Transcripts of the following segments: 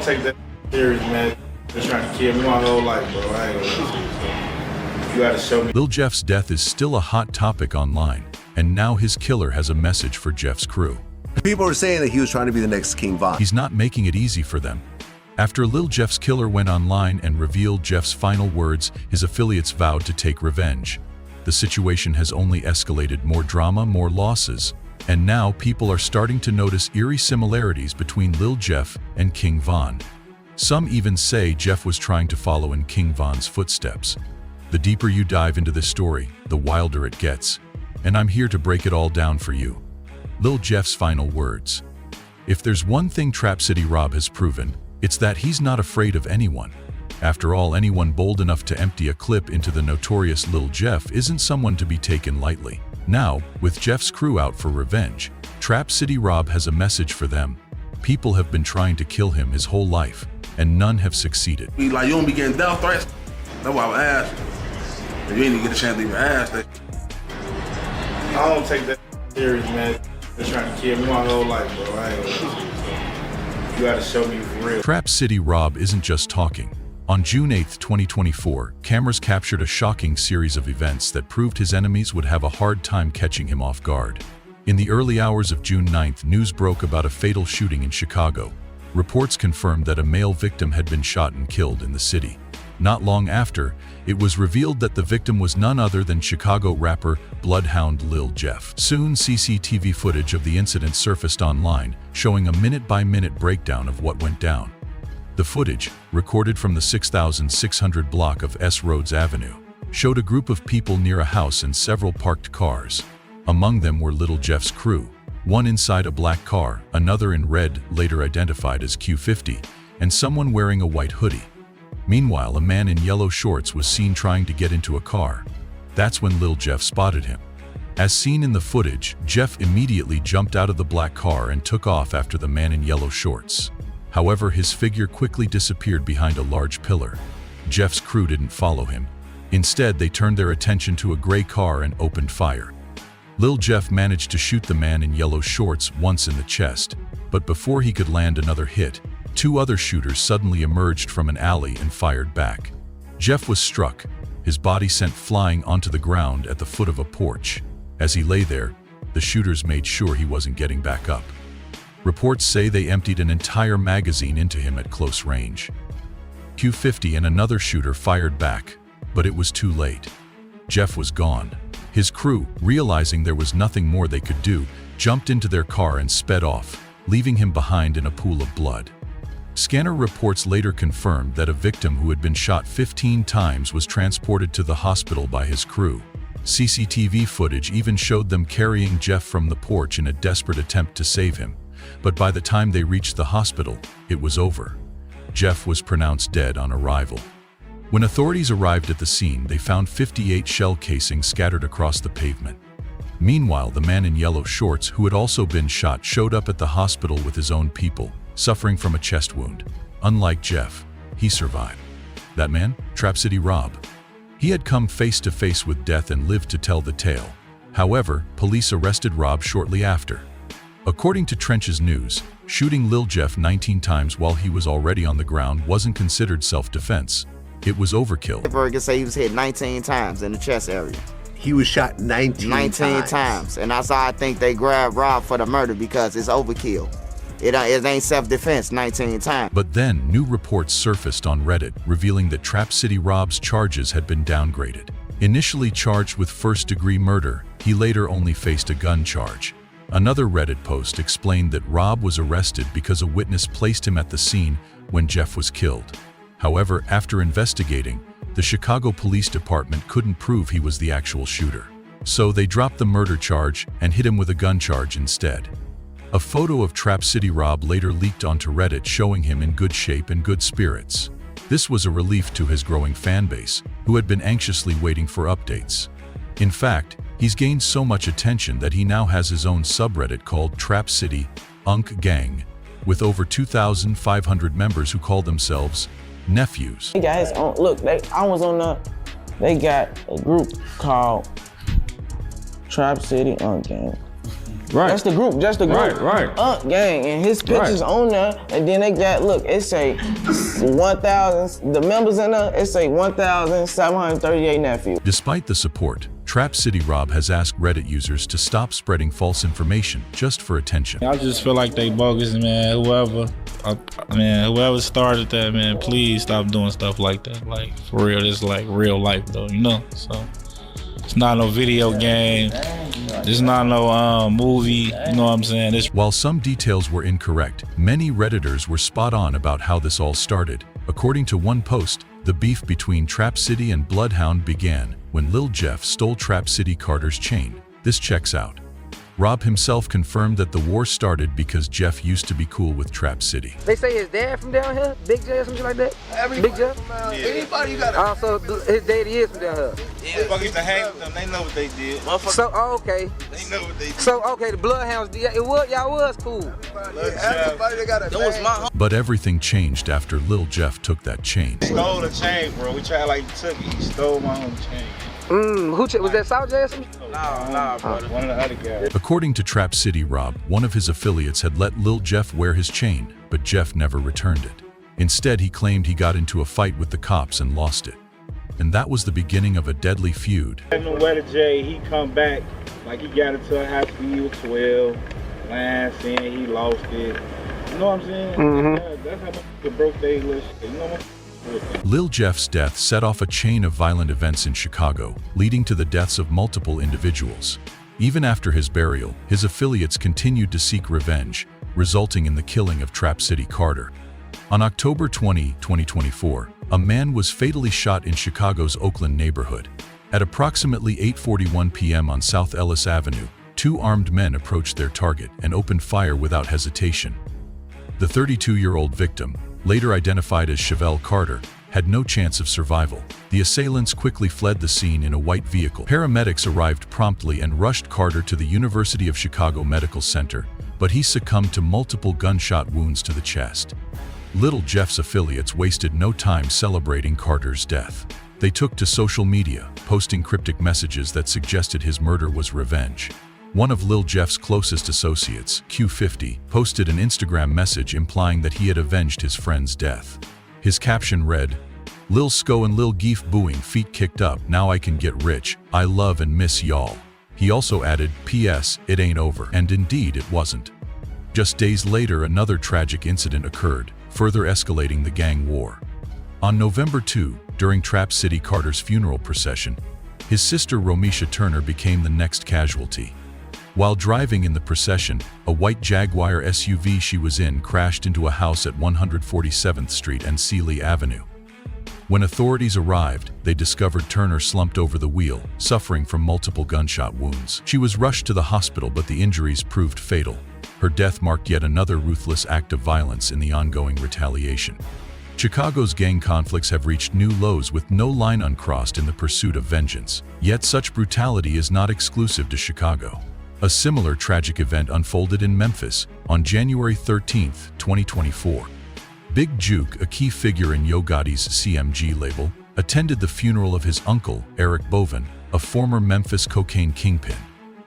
take that serious, man. They're trying to kill me my whole life, bro. I ain't gonna lie. You gotta show me. Lil Jeff's death is still a hot topic online, and now his killer has a message for Jeff's crew. People are saying that he was trying to be the next King Von. He's not making it easy for them. After Lil Jeff's killer went online and revealed Jeff's final words, his affiliates vowed to take revenge. The situation has only escalated: more drama, more losses. And now people are starting to notice eerie similarities between Lil Jeff and King Von. Some even say Jeff was trying to follow in King Von's footsteps. The deeper you dive into this story, the wilder it gets. And I'm here to break it all down for you. Lil Jeff's final words. If there's one thing Trap City Rob has proven, it's that he's not afraid of anyone. After all, anyone bold enough to empty a clip into the notorious Lil Jeff isn't someone to be taken lightly. Now, with Jeff's crew out for revenge, Trap City Rob has a message for them. People have been trying to kill him his whole life, and none have succeeded. You don't be getting death threats. That's why I was asking. If you ain't get a chance to even ask that. I don't take that serious, man. They're trying to kill me my whole life, bro. I ain't gonna lie. You gotta show me for real. Trap City Rob isn't just talking. On June 8, 2024, cameras captured a shocking series of events that proved his enemies would have a hard time catching him off guard. In the early hours of June 9th, news broke about a fatal shooting in Chicago. Reports confirmed that a male victim had been shot and killed in the city. Not long after, it was revealed that the victim was none other than Chicago rapper Bloodhound Lil Jeff. Soon, CCTV footage of the incident surfaced online, showing a minute-by-minute breakdown of what went down. The footage, recorded from the 6600 block of S. Rhodes Avenue, showed a group of people near a house and several parked cars. Among them were Lil Jeff's crew, one inside a black car, another in red, later identified as Q50, and someone wearing a white hoodie. Meanwhile, a man in yellow shorts was seen trying to get into a car. That's when Lil Jeff spotted him. As seen in the footage, Jeff immediately jumped out of the black car and took off after the man in yellow shorts. However, his figure quickly disappeared behind a large pillar. Jeff's crew didn't follow him. Instead, they turned their attention to a gray car and opened fire. Lil Jeff managed to shoot the man in yellow shorts once in the chest, but before he could land another hit, two other shooters suddenly emerged from an alley and fired back. Jeff was struck, his body sent flying onto the ground at the foot of a porch. As he lay there, the shooters made sure he wasn't getting back up. Reports say they emptied an entire magazine into him at close range. Q50 and another shooter fired back, but it was too late. Jeff was gone. His crew, realizing there was nothing more they could do, jumped into their car and sped off, leaving him behind in a pool of blood. Scanner reports later confirmed that a victim who had been shot 15 times was transported to the hospital by his crew. CCTV footage even showed them carrying Jeff from the porch in a desperate attempt to save him. But by the time they reached the hospital, it was over. Jeff was pronounced dead on arrival. When authorities arrived at the scene, they found 58 shell casings scattered across the pavement. Meanwhile, the man in yellow shorts, who had also been shot, showed up at the hospital with his own people, suffering from a chest wound. Unlike Jeff, he survived. That man, Trap City Rob. He had come face to face with death and lived to tell the tale. However, police arrested Rob shortly after. According to Trench's News, shooting Lil Jeff 19 times while he was already on the ground wasn't considered self-defense. It was overkill. Ferguson say he was hit 19 times in the chest area. He was shot 19 times. And that's why I think they grabbed Rob for the murder, because it's overkill. It ain't self-defense 19 times. But then, new reports surfaced on Reddit, revealing that Trap City Rob's charges had been downgraded. Initially charged with first-degree murder, he later only faced a gun charge. Another Reddit post explained that Rob was arrested because a witness placed him at the scene when Jeff was killed. However, after investigating, the Chicago Police Department couldn't prove he was the actual shooter. So they dropped the murder charge and hit him with a gun charge instead. A photo of Trap City Rob later leaked onto Reddit showing him in good shape and good spirits. This was a relief to his growing fanbase, who had been anxiously waiting for updates. In fact, he's gained so much attention that he now has his own subreddit called Trap City Unk Gang, with over 2,500 members who call themselves nephews. He got his own, look, they got a group called Trap City Unk Gang. Right. That's the group, just the group. Right. Gang, and his pictures on there, and then they got, look, it say 1,000, the members in there, it say 1,738 nephews. Despite the support, Trap City Rob has asked Reddit users to stop spreading false information just for attention. I just feel like they bogus, man. Whoever started that, man, please stop doing stuff like that. Like, for real, this is like real life, though, you know? So, it's not no video game. It's not no movie, you know what I'm saying? While some details were incorrect, many Redditors were spot on about how this all started. According to one post, the beef between Trap City and Bloodhound began when Lil Jeff stole Trap City Carter's chain. This checks out. Rob himself confirmed that the war started because Jeff used to be cool with Trap City. They say his dad from down here, Big Jeff, something like that. Big Jeff. Anybody you got So his daddy is from down here. Yeah, fuck used to hang with them. They know what they did. So okay. They know what they did. So okay, the Bloodhounds. Y'all was cool. Everybody that got a that was my But everything changed after Lil Jeff took that chain. He stole the chain, bro. We tried like he took it. He stole my own chain. Who was that South Jackson? Nah, brother. One of the other guys. According to Trap City Rob, one of his affiliates had let Lil Jeff wear his chain, but Jeff never returned it. Instead, he claimed he got into a fight with the cops and lost it. And that was the beginning of a deadly feud. Having wear the J, he come back like he got into a house when he was 12. Last in, he lost it. You know what I'm saying? That's how much the broke they list. You know what? Lil Jeff's death set off a chain of violent events in Chicago, leading to the deaths of multiple individuals. Even after his burial, his affiliates continued to seek revenge, resulting in the killing of Trap City Carter. On October 20, 2024, a man was fatally shot in Chicago's Oakland neighborhood. At approximately 8:41 p.m. on South Ellis Avenue, two armed men approached their target and opened fire without hesitation. The 32-year-old victim, later identified as Chevelle Carter, had no chance of survival. The assailants quickly fled the scene in a white vehicle. Paramedics arrived promptly and rushed Carter to the University of Chicago Medical Center, but he succumbed to multiple gunshot wounds to the chest. Lil Jeff's affiliates wasted no time celebrating Carter's death. They took to social media, posting cryptic messages that suggested his murder was revenge. One of Lil Jeff's closest associates, Q50, posted an Instagram message implying that he had avenged his friend's death. His caption read, "Lil Sko and Lil Geef booing, feet kicked up, now I can get rich, I love and miss y'all." He also added, "P.S. It ain't over," and indeed it wasn't. Just days later, another tragic incident occurred, further escalating the gang war. On November 2, during Trap City Carter's funeral procession, his sister Romisha Turner became the next casualty. While driving in the procession, a white Jaguar SUV she was in crashed into a house at 147th Street and Sealy Avenue. When authorities arrived, they discovered Turner slumped over the wheel, suffering from multiple gunshot wounds. She was rushed to the hospital, but the injuries proved fatal. Her death marked yet another ruthless act of violence in the ongoing retaliation. Chicago's gang conflicts have reached new lows with no line uncrossed in the pursuit of vengeance. Yet such brutality is not exclusive to Chicago. A similar tragic event unfolded in Memphis on January 13, 2024. Big Juke, a key figure in Yo Gotti's CMG label, attended the funeral of his uncle, Eric Boven, a former Memphis cocaine kingpin.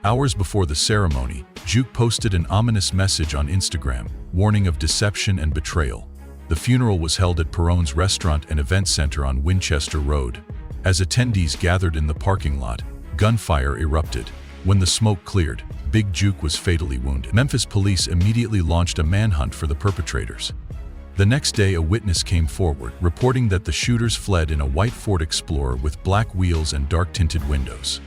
Hours before the ceremony, Juke posted an ominous message on Instagram, warning of deception and betrayal. The funeral was held at Perone's Restaurant and Event Center on Winchester Road. As attendees gathered in the parking lot, gunfire erupted. When the smoke cleared, Big Juke was fatally wounded. Memphis police immediately launched a manhunt for the perpetrators. The next day, a witness came forward, reporting that the shooters fled in a white Ford Explorer with black wheels and dark-tinted windows.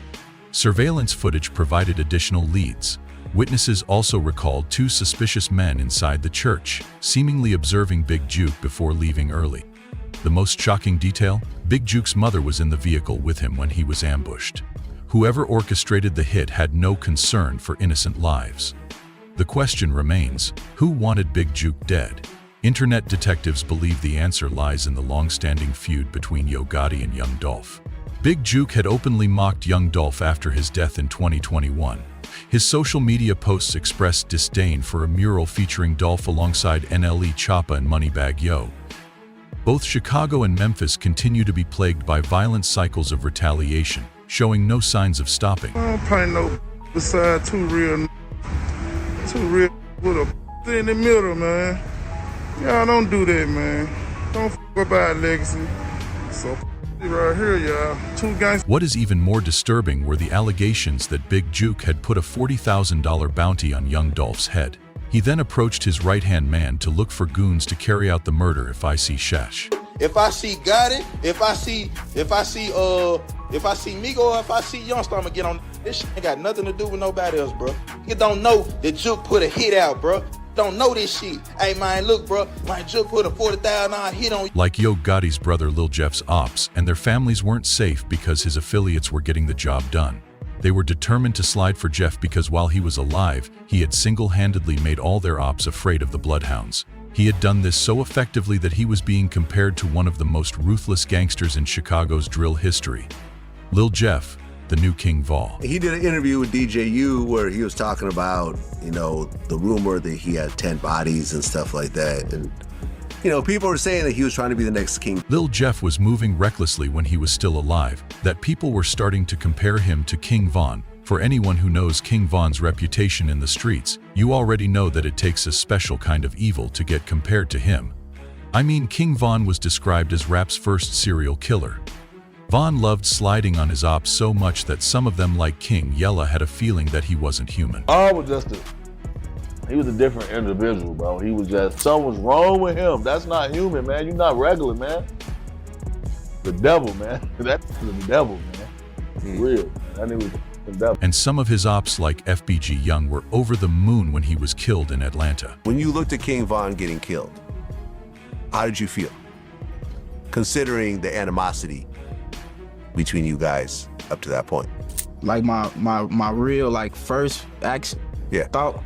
Surveillance footage provided additional leads. Witnesses also recalled two suspicious men inside the church, seemingly observing Big Juke before leaving early. The most shocking detail? Big Juke's mother was in the vehicle with him when he was ambushed. Whoever orchestrated the hit had no concern for innocent lives. The question remains, who wanted Big Juke dead? Internet detectives believe the answer lies in the long-standing feud between Yo Gotti and Young Dolph. Big Juke had openly mocked Young Dolph after his death in 2021. His social media posts expressed disdain for a mural featuring Dolph alongside NLE Choppa and Moneybagg Yo. Both Chicago and Memphis continue to be plagued by violent cycles of retaliation, showing no signs of stopping. I don't probably know beside two real Two real with a in the middle, man. Y'all don't do that, man. Don't fuck up our legacy. So right here, y'all. Two gangsters. What is even more disturbing were the allegations that Big Juke had put a $40,000 bounty on young Dolph's head. He then approached his right-hand man to look for goons to carry out the murder if I see Shash. If I see Gotti, if I see Migo, if I see Youngster, I'ma get on. This shit ain't got nothing to do with nobody else, bro. You don't know that Juke put a hit out, bro. Don't know this shit. Hey, man, look, bro. My Juke put a $40,000 hit on you. Like Yo Gotti's brother Lil Jeff's ops, and their families weren't safe because his affiliates were getting the job done. They were determined to slide for Jeff because while he was alive, he had single-handedly made all their ops afraid of the Bloodhounds. He had done this so effectively that he was being compared to one of the most ruthless gangsters in Chicago's drill history. Lil Jeff, the new King Vol. He did an interview with DJU where he was talking about, the rumor that he had 10 bodies and stuff like that. And, people were saying that he was trying to be the next king. Lil Jeff was moving recklessly when he was still alive, that people were starting to compare him to King Von. For anyone who knows King Von's reputation in the streets, you already know that it takes a special kind of evil to get compared to him. I mean, King Von was described as rap's first serial killer. Von loved sliding on his ops so much that some of them, like King Yella, had a feeling that he wasn't human. He was a different individual, bro. He was just, something was wrong with him. That's not human, man. You're not regular, man. The devil, man. That's the devil, man. Real. That nigga was the devil. And some of his ops, like FBG Young, were over the moon when he was killed in Atlanta. When you looked at King Von getting killed, how did you feel? Considering the animosity between you guys up to that point. Like my real first action. Yeah. Thought.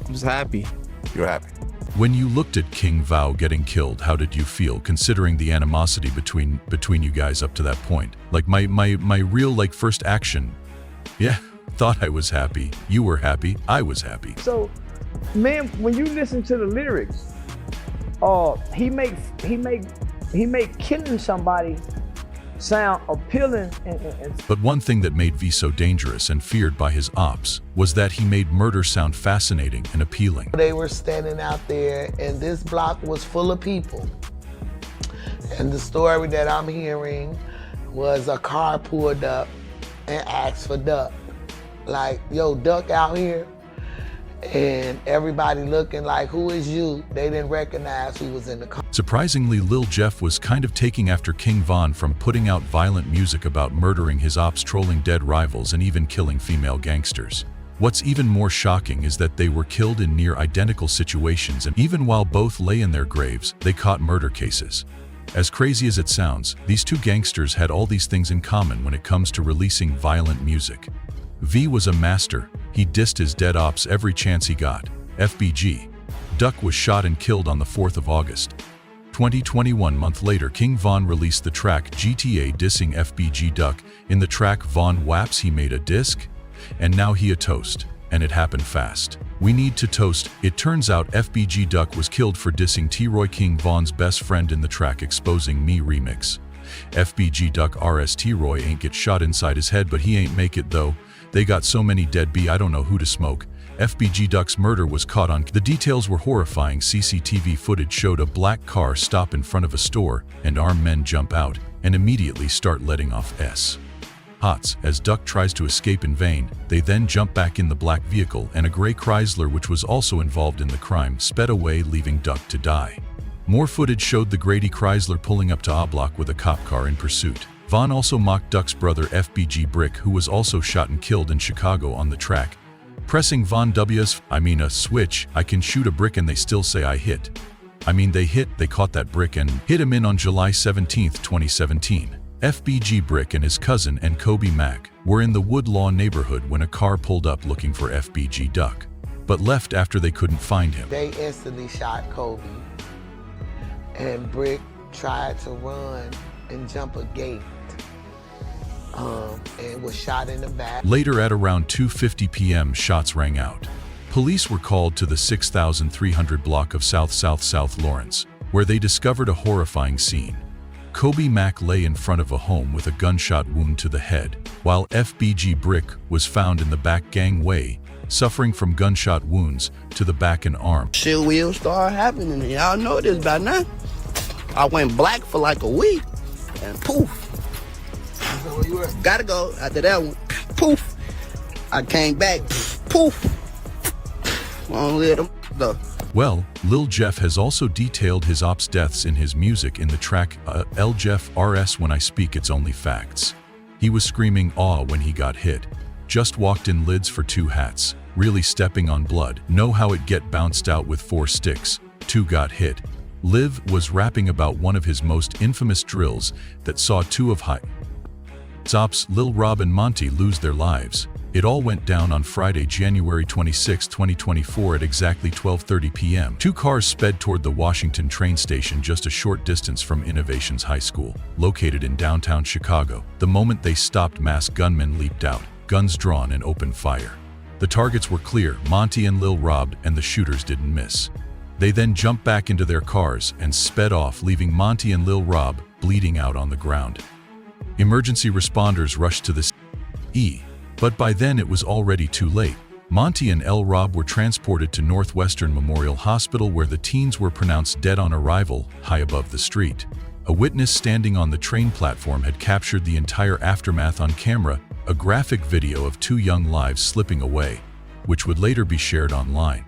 I was happy. You're happy. When you looked at King Vo getting killed, how did you feel, considering the animosity between you guys up to that point? Like my real first action, yeah, thought I was happy. You were happy. I was happy. So, man, when you listen to the lyrics, he make killing somebody sound appealing and But one thing that made V so dangerous and feared by his ops was that he made murder sound fascinating and appealing. They were standing out there and this block was full of people. And the story that I'm hearing was a car pulled up and asked for Duck. Like, yo, Duck out here. And everybody looking like, who is you? They didn't recognize who was in the car. Surprisingly, Lil Jeff was kind of taking after King Von from putting out violent music about murdering his ops, trolling dead rivals, and even killing female gangsters. What's even more shocking is that they were killed in near identical situations, and even while both lay in their graves, they caught murder cases. As crazy as it sounds, these two gangsters had all these things in common when it comes to releasing violent music. V was a master. He dissed his dead ops every chance he got. FBG. Duck was shot and killed on the 4th of August. 2021 month later, King Von released the track GTA dissing FBG Duck. In the track Von Waps he made a disc, and now he a toast. And it happened fast. We need to toast. It turns out FBG Duck was killed for dissing T-Roy, King Von's best friend, in the track Exposing Me remix. FBG Duck RS T-Roy ain't get shot inside his head, but he ain't make it though. They got so many dead B, I don't know who to smoke. FBG Duck's murder was caught on. The details were horrifying. CCTV footage showed a black car stop in front of a store, and armed men jump out and immediately start letting off hots. As Duck tries to escape in vain, they then jump back in the black vehicle, and a gray Chrysler, which was also involved in the crime, sped away, leaving Duck to die. More footage showed the Grady Chrysler pulling up to A block with a cop car in pursuit. Von also mocked Duck's brother FBG Brick, who was also shot and killed in Chicago, on the track. Pressing Von W's, a switch, I can shoot a brick and they still say I hit. They caught that brick and hit him in on July 17, 2017. FBG Brick and his cousin and Kobe Mack were in the Woodlawn neighborhood when a car pulled up looking for FBG Duck, but left after they couldn't find him. They instantly shot Kobe, and Brick tried to run and jump a gate. And was shot in the back. Later at around 2:50 p.m. shots rang out. Police were called to the 6300 block of South Lawrence, where they discovered a horrifying scene. Kobe Mack lay in front of a home with a gunshot wound to the head, while FBG Brick was found in the back gangway suffering from gunshot wounds to the back and arm. Shit will start happening. Y'all know this by now. I went black for like a week, and poof. Gotta go after that one. Poof. I came back. Poof. Won't let them though. Well, Lil Jeff has also detailed his ops deaths in his music in the track Lil Jeff RS When I Speak It's Only Facts. He was screaming awe when he got hit. Just walked in lids for 2 hats. Really stepping on blood. Know how it get bounced out with 4 sticks. 2 got hit. Liv was rapping about one of his most infamous drills that saw 2 of ops Lil Rob and Monty lose their lives. It all went down on Friday, January 26, 2024 at exactly 12:30 p.m. 2 cars sped toward the Washington train station just a short distance from Innovations High School, located in downtown Chicago. The moment they stopped, masked gunmen leaped out, guns drawn and opened fire. The targets were clear, Monty and Lil Rob, and the shooters didn't miss. They then jumped back into their cars and sped off, leaving Monty and Lil Rob bleeding out on the ground. Emergency responders rushed to the scene, but by then it was already too late. Monty and Lil Rob were transported to Northwestern Memorial Hospital, where the teens were pronounced dead on arrival, high above the street. A witness standing on the train platform had captured the entire aftermath on camera, a graphic video of 2 young lives slipping away, which would later be shared online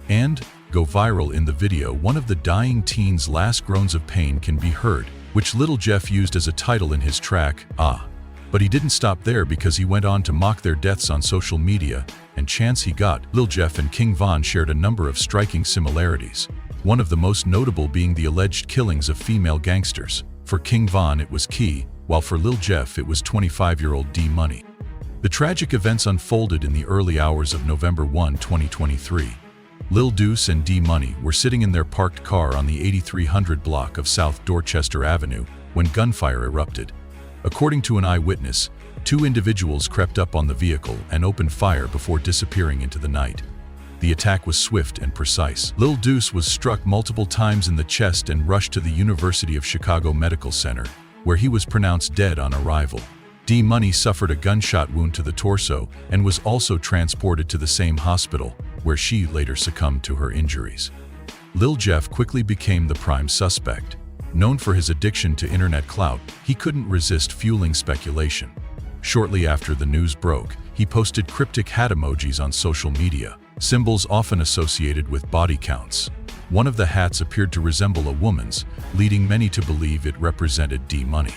and go viral. In the video, one of the dying teens' last groans of pain can be heard, which Lil Jeff used as a title in his track, Ah. But he didn't stop there, because he went on to mock their deaths on social media, and chance he got. Lil Jeff and King Von shared a number of striking similarities, one of the most notable being the alleged killings of female gangsters. For King Von it was Key, while for Lil Jeff it was 25-year-old D Money. The tragic events unfolded in the early hours of November 1, 2023. Lil Deuce and D Money were sitting in their parked car on the 8300 block of South Dorchester Avenue when gunfire erupted. According to an eyewitness, 2 individuals crept up on the vehicle and opened fire before disappearing into the night. The attack was swift and precise. Lil Deuce was struck multiple times in the chest and rushed to the University of Chicago Medical Center, where he was pronounced dead on arrival. D Money suffered a gunshot wound to the torso and was also transported to the same hospital, where she later succumbed to her injuries. Lil Jeff quickly became the prime suspect. Known for his addiction to internet clout, he couldn't resist fueling speculation. Shortly after the news broke, he posted cryptic hat emojis on social media, symbols often associated with body counts. One of the hats appeared to resemble a woman's, leading many to believe it represented D Money.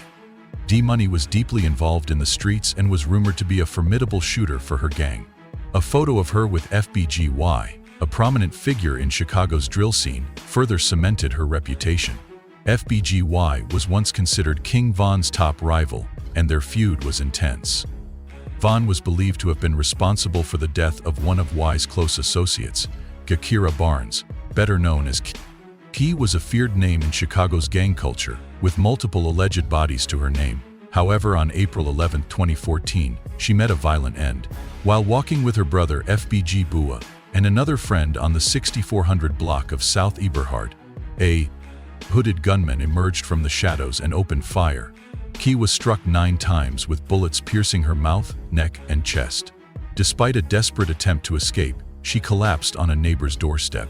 D Money was deeply involved in the streets and was rumored to be a formidable shooter for her gang. A photo of her with FBGY, a prominent figure in Chicago's drill scene, further cemented her reputation. FBGY was once considered King Von's top rival, and their feud was intense. Von was believed to have been responsible for the death of one of Y's close associates, Gakira Barnes, better known as Key. Key was a feared name in Chicago's gang culture, with multiple alleged bodies to her name. However, on April 11, 2014, she met a violent end. While walking with her brother FBG Bua and another friend on the 6400 block of South Eberhard, a hooded gunman emerged from the shadows and opened fire. Key was struck 9 times, with bullets piercing her mouth, neck, and chest. Despite a desperate attempt to escape, she collapsed on a neighbor's doorstep.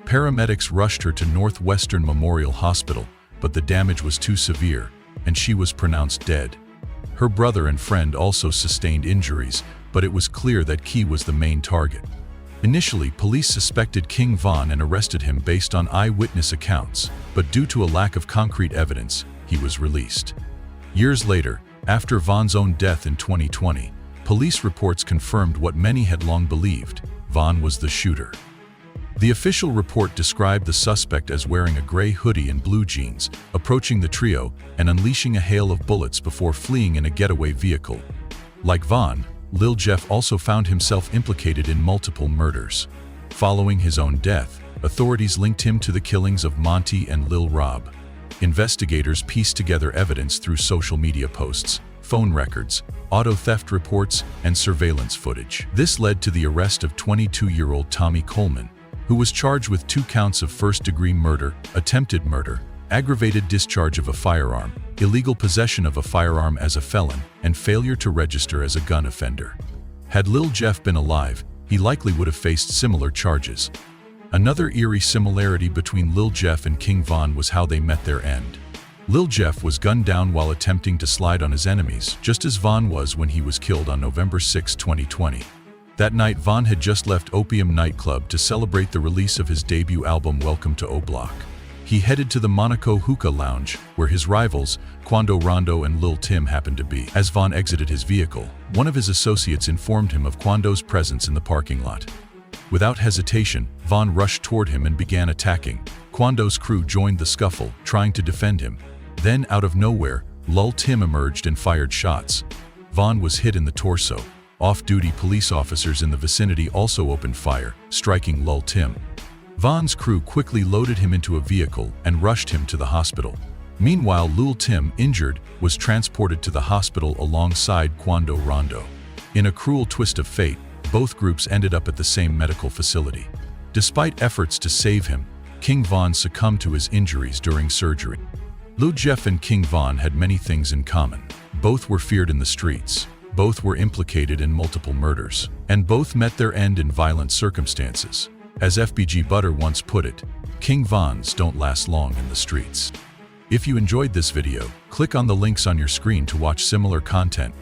Paramedics rushed her to Northwestern Memorial Hospital, but the damage was too severe, and she was pronounced dead. Her brother and friend also sustained injuries, but it was clear that Key was the main target. Initially, police suspected King Von and arrested him based on eyewitness accounts, but due to a lack of concrete evidence, he was released. Years later, after Von's own death in 2020, police reports confirmed what many had long believed: Von was the shooter. The official report described the suspect as wearing a gray hoodie and blue jeans, approaching the trio and unleashing a hail of bullets before fleeing in a getaway vehicle. Like Von, Lil Jeff also found himself implicated in multiple murders. Following his own death, authorities linked him to the killings of Monty and Lil Rob. Investigators pieced together evidence through social media posts, phone records, auto theft reports, and surveillance footage. This led to the arrest of 22-year-old Tommy Coleman, who was charged with 2 counts of first-degree murder, attempted murder, aggravated discharge of a firearm, illegal possession of a firearm as a felon, and failure to register as a gun offender. Had Lil Jeff been alive, he likely would have faced similar charges. Another eerie similarity between Lil Jeff and King Von was how they met their end. Lil Jeff was gunned down while attempting to slide on his enemies, just as Von was when he was killed on November 6, 2020. That night, Von had just left Opium nightclub to celebrate the release of his debut album Welcome to O-Block. He headed to the Monaco Hookah Lounge, where his rivals, Quando Rondo and Lil Tim, happened to be. As Von exited his vehicle, one of his associates informed him of Quando's presence in the parking lot. Without hesitation, Von rushed toward him and began attacking. Quando's crew joined the scuffle, trying to defend him. Then, out of nowhere, Lil Tim emerged and fired shots. Von was hit in the torso. Off-duty police officers in the vicinity also opened fire, striking Lil Tim. Von's crew quickly loaded him into a vehicle and rushed him to the hospital. Meanwhile, Lil Tim, injured, was transported to the hospital alongside Quando Rondo. In a cruel twist of fate, both groups ended up at the same medical facility. Despite efforts to save him, King Von succumbed to his injuries during surgery. Lil Jeff and King Von had many things in common. Both were feared in the streets, both were implicated in multiple murders, and both met their end in violent circumstances. As FBG Butter once put it, King Vons don't last long in the streets. If you enjoyed this video, click on the links on your screen to watch similar content.